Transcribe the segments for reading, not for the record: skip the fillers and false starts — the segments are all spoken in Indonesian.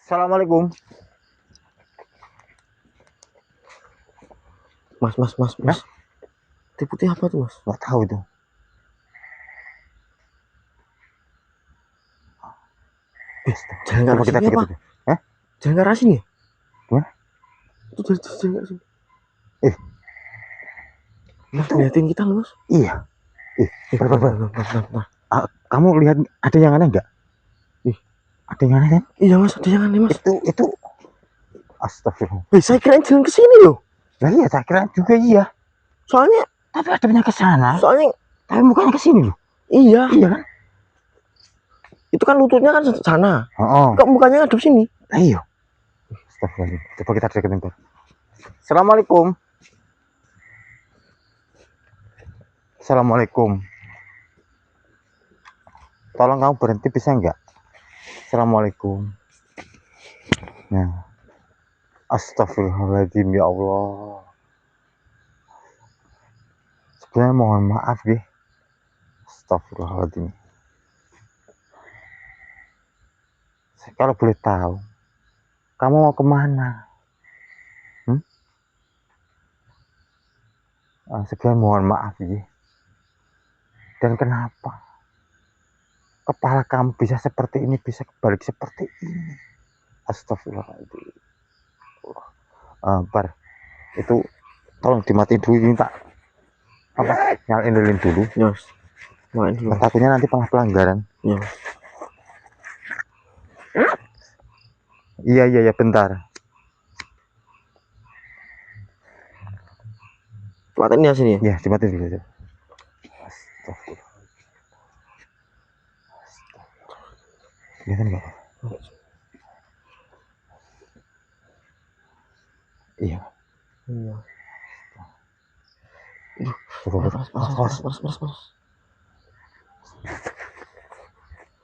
Assalamualaikum. Mas. Itu putih apa tuh, Mas? Nggak tahu itu. Jalan ke Coba arah kita sini deket apa? itu. Hah? Jalan ke arah sini. Gimana? Itu jalan ke arah sini. Eh, Mas, itu ngeliatin kita loh, Mas. iya. Ber. Bentar. Kamu lihat ada yang aneh nggak? Ada yang aneh kan? Iya, Mas, ada yang aneh, Mas. Itu astagfirullah. Saya kirain jalan ke sini loh. Lah iya, saya kira juga iya. Soalnya Tapi adanya ke sana. Soalnya Tapi bukannya ke sini loh. iya Iya kan? itu kan lututnya kan sana. Oh. Kok mukanya ngadep sini? Ayo. Astagfirullah. Coba kita deketin, Ber. Assalamualaikum. Assalamualaikum. Tolong kamu berhenti bisa nggak? Assalamualaikum. Nah. Astagfirullahaladzim, ya Allah. Sebenarnya mohon maaf deh. Astagfirullahaladzim. Kalau boleh tahu, kamu mau kemana? Sebenarnya mohon maaf ya. Dan kenapa kepala kamu bisa seperti ini, bisa kebalik seperti ini? Astagfirullahaladzim. Bar, itu tolong dimatiin dulu ini, Pak. Nyalain dulu. Yes. Takutnya nanti pelanggaran. Yes. Iya, bentar. Matiin ya sini. Ya, dimatiin dulu. Astagfirullah. Kelihatan nggak? Iya. Mas.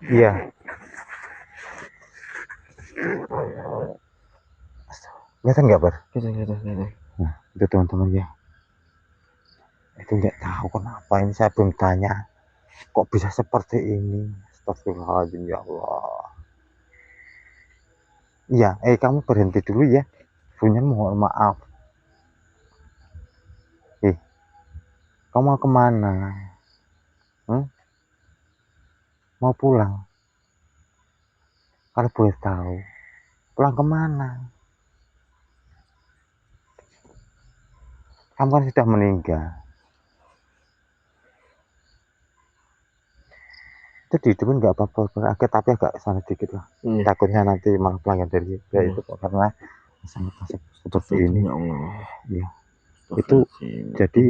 Iya. Kelihatan nggak, Bar? Kelihatan. Nah, itu teman-teman ya. Itu nggak tahu kenapa ini saya belum tanya. Kok bisa seperti ini? Astagfirullahaladzim, ya Allah. Iya, kamu berhenti dulu ya. Punya mohon maaf. Kamu mau kemana? Mau pulang? Kalau boleh tahu, pulang kemana? Kamu kan sudah meninggal. Itu dihidupin nggak apa-apa, tapi agak sana dikit lah. Takutnya nanti malah pelanggan dari itu karena sangat seperti ini. Ya Allah. Ya. Itu jadi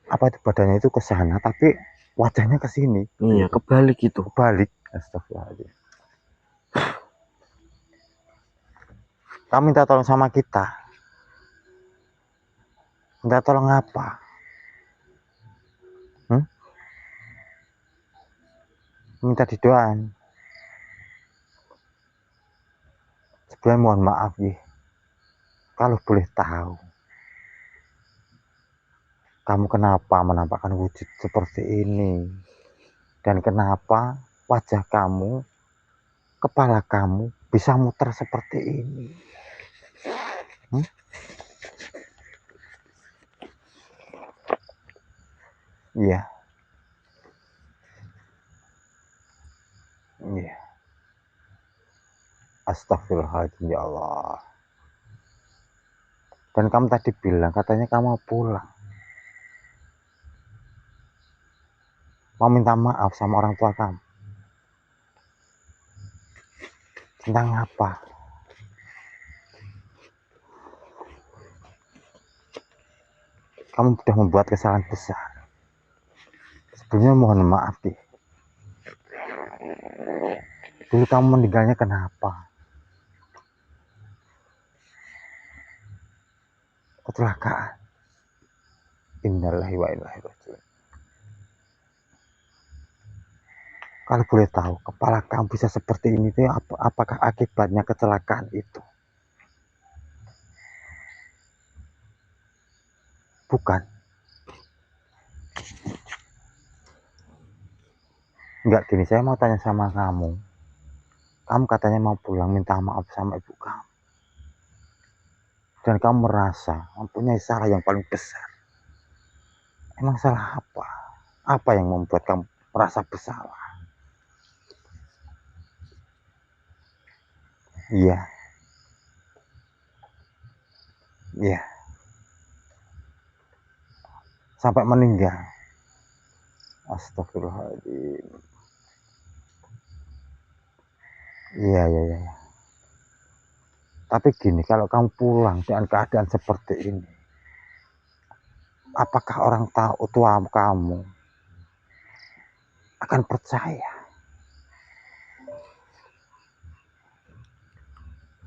apa itu badannya itu ke sana tapi wajahnya ke sini. Iya, kebalik itu. Kebalik. Astagfirullahaladzim. Kamu minta tolong sama kita. Minta tolong apa? Minta didoain. Sebenarnya mohon maaf ya. Kalau boleh tahu, kamu kenapa menampakkan wujud seperti ini? Dan kenapa wajah kamu, kepala kamu bisa muter seperti ini? Iya. Astagfirullahaladzim, ya Allah. Dan kamu tadi bilang katanya kamu mau pulang. Mau minta maaf sama orang tua kamu. Tentang apa? Kamu sudah membuat kesalahan besar. Sebelumnya mohon maaf deh. Dulu kamu meninggalnya kenapa? Kecelakaan. Innalillahi wa inna ilaihi raji'un. Kalau boleh tahu, kepala kamu bisa seperti ini tuh apakah akibatnya kecelakaan itu? Bukan. Enggak, gini, saya mau tanya sama kamu. Kamu katanya mau pulang minta maaf sama ibu kamu. Dan kamu merasa mempunyai salah yang paling besar. Emang salah apa? Apa yang membuat kamu merasa bersalah? Iya, iya. Sampai meninggal. Astagfirullahaladzim. Iya, iya, iya. Tapi gini, kalau kamu pulang dengan keadaan seperti ini, apakah orang tua kamu akan percaya?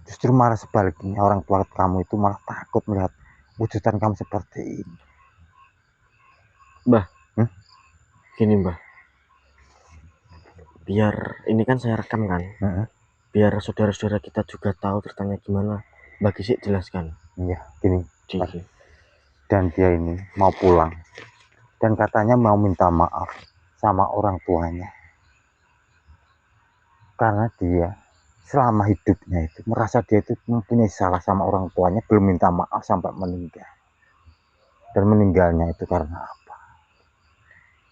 Justru malah sebaliknya, orang tua kamu itu malah takut melihat wujudan kamu seperti ini. Mbah, gini Mbah, biar ini kan saya rekam kan, biar saudara-saudara kita juga tahu ceritanya gimana. Mbah Gisik jelaskan. Iya, gini. Gini. Dan dia ini mau pulang dan katanya mau minta maaf sama orang tuanya karena dia selama hidupnya itu merasa dia itu mempunyai salah sama orang tuanya, belum minta maaf sampai meninggal. Dan meninggalnya itu karena apa?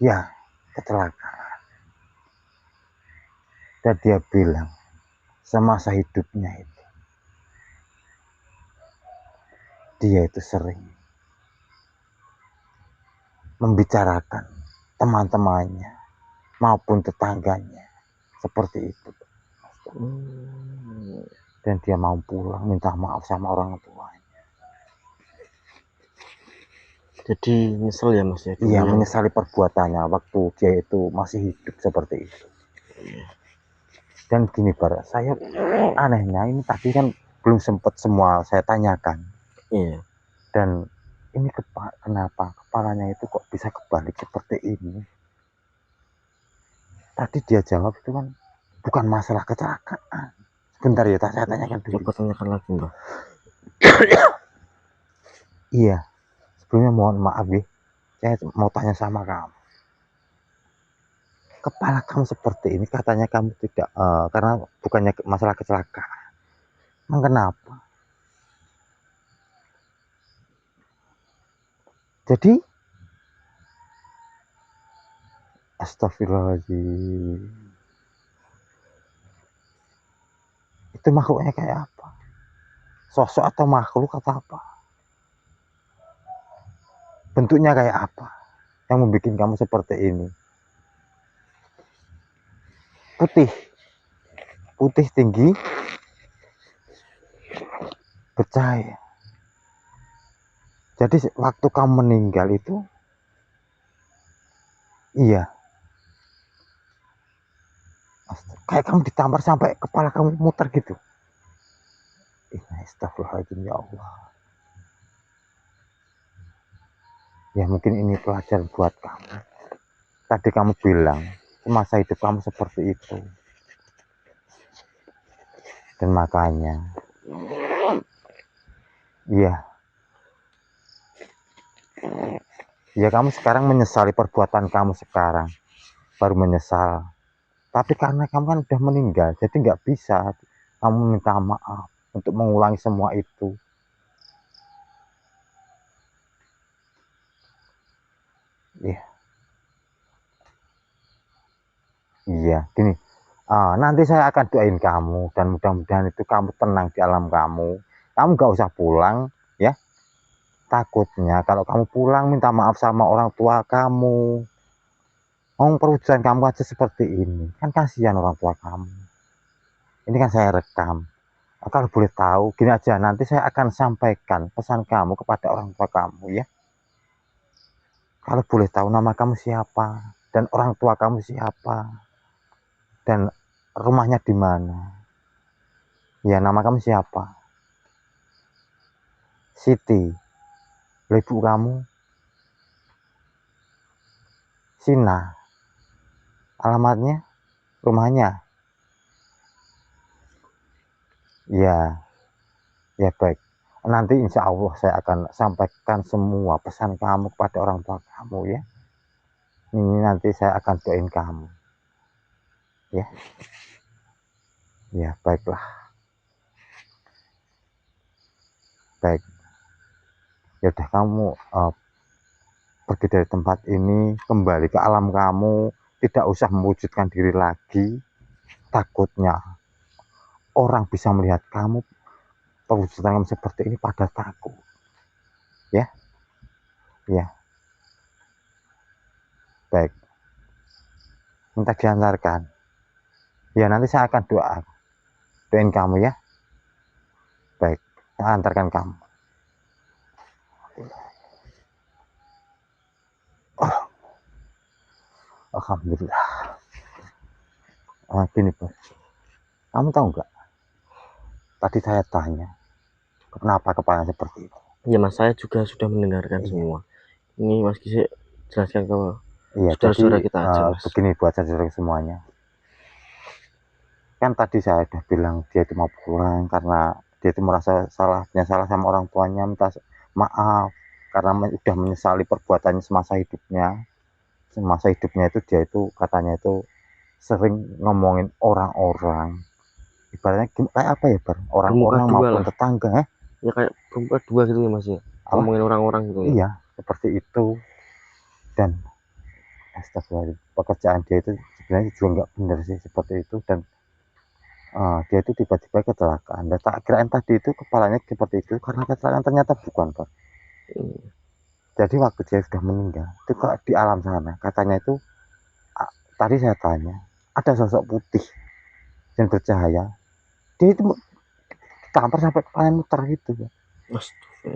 Ya, kecelakaan. Dan dia bilang semasa hidupnya itu dia itu sering membicarakan teman-temannya maupun tetangganya seperti itu. Dan dia mau pulang minta maaf sama orang tuanya. Jadi nyesel ya Mas ya? Iya, menyesali perbuatannya waktu dia itu masih hidup seperti itu. Dan gini Bar, saya anehnya ini tadi kan belum sempat semua saya tanyakan. Iya. Dan ini kenapa kepalanya itu kok bisa kebalik seperti ini? Tadi dia jawab itu kan bukan masalah kecelakaan. Sebentar ya, saya tanyakan dulu. Coba tanyakan lagi Mbak. Iya, sebelumnya mohon maaf ya, saya mau tanya sama kamu. Kepala kamu seperti ini, katanya kamu tidak, karena bukannya masalah kecelakaan. Emang kenapa? Jadi, astagfirullahaladzim. Itu makhluknya kayak apa? Sosok atau makhluk atau apa? Bentuknya kayak apa? Yang membuat kamu seperti ini? Putih. Putih tinggi. Bercahaya. Jadi waktu kamu meninggal itu, iya, kayak kamu ditampar sampai kepala kamu muter gitu. Astagfirullahaladzim, ya Allah. Ya mungkin ini pelajaran buat kamu. Tadi kamu bilang masa hidup kamu seperti itu, dan makanya ya kamu sekarang menyesali perbuatan kamu sekarang, baru menyesal. Tapi karena kamu kan udah meninggal, jadi nggak bisa kamu minta maaf untuk mengulangi semua itu. Iya, gini. Nanti saya akan doain kamu dan mudah-mudahan itu kamu tenang di alam kamu. Kamu nggak usah pulang, ya. Takutnya kalau kamu pulang minta maaf sama orang tua kamu. Perwujudan kamu aja seperti ini, kan kasihan orang tua kamu. Ini kan saya rekam. Kalau boleh tahu, gini aja, nanti saya akan sampaikan pesan kamu kepada orang tua kamu, ya. Kalau boleh tahu nama kamu siapa dan orang tua kamu siapa dan rumahnya di mana. Ya, nama kamu siapa? Siti. Ibu kamu Sina. Alamatnya, rumahnya. Ya, ya baik. Nanti insya Allah saya akan sampaikan semua pesan kamu kepada orang tua kamu, ya. Ini nanti saya akan doain kamu, ya. Ya baiklah, baik. Ya udah kamu pergi dari tempat ini, kembali ke alam kamu, tidak usah mewujudkan diri lagi. Takutnya orang bisa melihat kamu perwujudan kamu seperti ini pada takut. Ya, ya, baik. Minta diantarkan. Ya nanti saya akan doain kamu ya. Baik, saya antarkan kamu. Oh, alhamdulillah. Gini bos, kamu tahu nggak? Tadi saya tanya, kenapa kepalanya seperti itu? Iya mas, saya juga sudah mendengarkan Iya. semua. Ini mas Gisi jelaskan ke Iya, saudara-saudara jadi kita aja mas. begini buat saudara semuanya. Kan tadi saya udah bilang dia itu mau pulang karena dia itu merasa punya salah sama orang tuanya, minta maaf karena udah menyesali perbuatannya semasa hidupnya. Semasa hidupnya itu dia itu katanya itu sering ngomongin orang-orang. Ibaratnya kayak apa ya, Bar? Bermuka Orang-orang dua maupun lah. tetangga, Ya kayak bermuka dua gitu ya mas ya. apa? Ngomongin orang-orang gitu ya. Iya, seperti itu. Dan astagfirullah, pekerjaan dia itu sebenarnya juga nggak benar sih seperti itu. Dan dia itu tiba-tiba kecelakaan. Dan tak kirain tadi itu kepalanya seperti itu karena kecelakaan, ternyata bukan, Pak. Jadi waktu dia sudah meninggal, itu kok di alam sana, katanya itu tadi saya tanya, ada sosok putih dan bercahaya. Dia itu tampar sampai kepalanya muter gitu, Pak.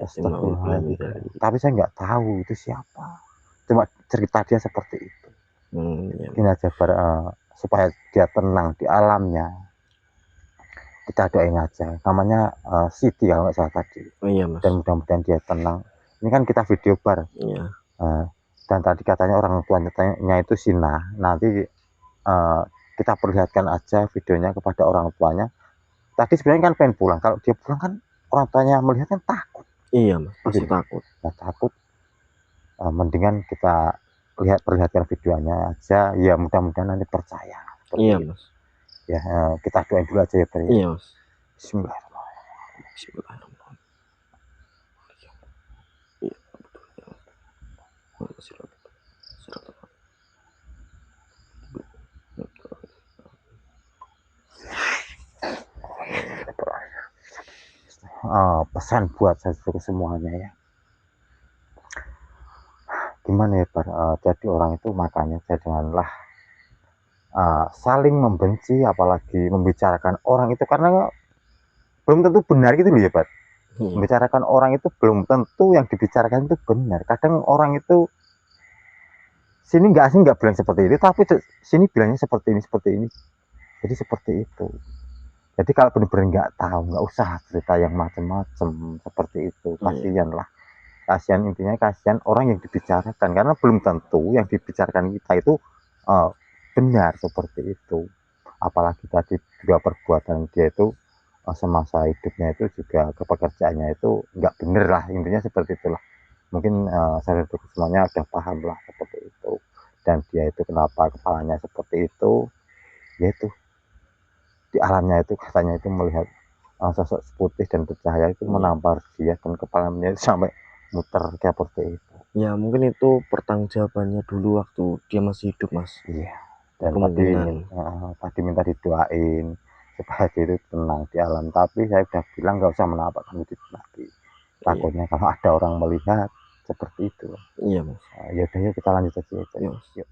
Astagfirullahaladzim. Tapi saya nggak tahu itu siapa. Cuma cerita dia seperti itu. Ya. Ini aja supaya dia tenang di alamnya. Kita doain aja. Namanya Siti kalau nggak salah tadi. Oh iya mas. Dan mudah-mudahan dia tenang. Ini kan kita video bar. Iya. Dan tadi katanya orang tuanya itu Sina. Nanti kita perlihatkan aja videonya kepada orang tuanya. Tadi sebenarnya kan pengen pulang. Kalau dia pulang kan orang tuanya melihat kan takut. Iya mas, pasti takut. Nah, takut. Mendingan kita perlihatkan videonya aja. Ya mudah-mudahan nanti percaya. Iya mas. Ya kita doain dulu aja ya, Bar. Iya mas. Bismillahirrahmanirrahim. Bismillahirrahmanirrahim. Pesan buat saudara semuanya ya, gimana ya, Bar? Jadi orang itu makanya janganlah saling membenci, apalagi membicarakan orang itu karena belum tentu benar gitu loh ya, Bar. Membicarakan orang itu belum tentu yang dibicarakan itu benar. Kadang orang itu sini nggak bilang seperti itu, tapi sini bilangnya seperti ini. Jadi seperti itu. Jadi kalau benar-benar nggak tahu, nggak usah cerita yang macam-macam seperti itu. Kasihan lah. Kasihan, intinya kasihan orang yang dibicarakan, karena belum tentu yang dibicarakan kita itu benar seperti itu. Apalagi tadi juga perbuatan dia itu semasa hidupnya itu juga pekerjaannya itu nggak bener lah, intinya seperti itulah. Mungkin saya semuanya udah paham lah seperti itu. Dan dia itu kenapa kepalanya seperti itu, yaitu di alamnya itu katanya itu melihat sosok putih dan bercahaya itu menampar dia dan kepalanya sampai muter seperti itu. Ya mungkin itu pertanggungjawabannya dulu waktu dia masih hidup mas. Iya. Dan tadi minta didoain supaya dia itu tenang di alam. Tapi saya udah bilang nggak usah menampakkan wujud lagi. Takutnya kalau ada orang melihat seperti itu. Iya mas. Ya udah, yuk kita lanjut aja. Yuk.